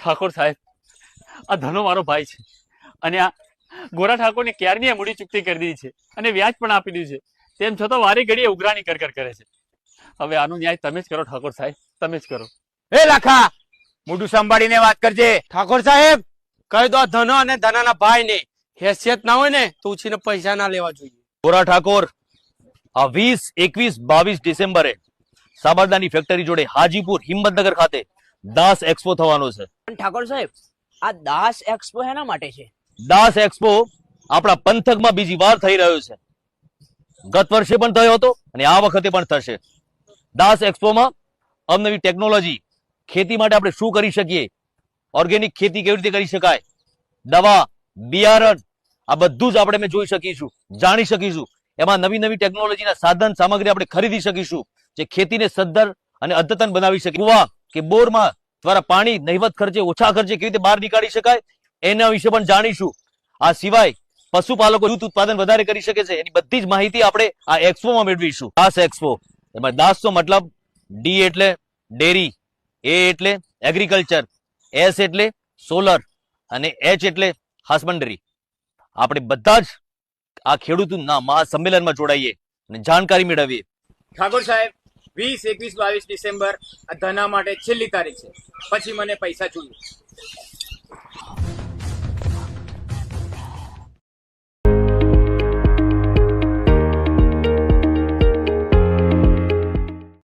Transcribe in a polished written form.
ઠાકોર સાહેબ, આ ધનો મારો ભાઈ છે અને આ ગોરા ઠાકોરને ક્યારની મૂડી ચૂકતી કરી દીધી છે અને વ્યાજ પણ આપી દીધું છે, તેમ છતાં વારે ઘડીએ ઉઘરાણી કર કરે છે. હવે આનો ન્યાય તમે જ કરો ઠાકોર સાહેબ, તમે જ કરો. એ લાખા, મોઢું સંભાળીને વાત કરજે. ઠાકોર સાહેબ, કહી દો ધનો અને ધનાના ભાઈ ને હેસિયત ના હોય ને તો ઉછીને પૈસા ના લેવા જોઈએ. ગોરા ઠાકોર, આ 20, 21, 22 ડિસેમ્બરે સાબરદાની ફેક્ટરી જોડે હાજીપુર હિંમતનગર ખાતે દાસ એક્સપો થવાનો છે. પણ ઠાકોર સાહેબ, આ દાસ એક્સપો હેના માટે છે? દાસ એક્સપો આપણા પંથકમાં બીજી વાર થઈ રહ્યો છે. ગત વર્ષે પણ થયો હતો અને આ વખતે પણ થશે. દાસ એક્સપોમાં અવનવી ટેકનોલોજી, ખેતી માટે આપણે શું કરી શકીએ, ઓર્ગેનિક ખેતી કેવી રીતે કરી શકાય, દવા, બિયારણ, આ બધું જ આપણે જોઈ શકીશું, જાણી શકીશું. એમાં નવી નવી ટેકનોલોજીના સાધન સામગ્રી આપણે ખરીદી શકીશું જે ખેતીને સદ્ધર અને અદ્યતન બનાવી શકે. કુવા કે બોરમાં દ્વારા પાણી નહિવત ખર્ચે, ઓછા ખર્ચે કેવી રીતે બહાર નીકાળી શકાય એના વિશે પણ જાણીશું. આ સિવાય પશુપાલકો દૂધ ઉત્પાદન વધારે કરી શકે છે એની બધી જ માહિતી આપણે આ એક્સપોમાં મેળવીશું. દાસ એક્સપો, એમાં દાસનો મતલબ ડી એટલે ડેરી, એ એટલે એગ્રીકલ્ચર, એસ એટલે સોલર અને એચ એટલે હસબન્ડરી. આપણે બધા જ આ ખેડૂતોના મહાસંમેલનમાં જોડાઈએ અને જાણકારી મેળવીએ. ઠાકોર સાહેબ, 20, 21, 22 ડિસેમ્બર આ ધના માટે છેલ્લી તારીખ છે, પછી મને પૈસા જોઈએ.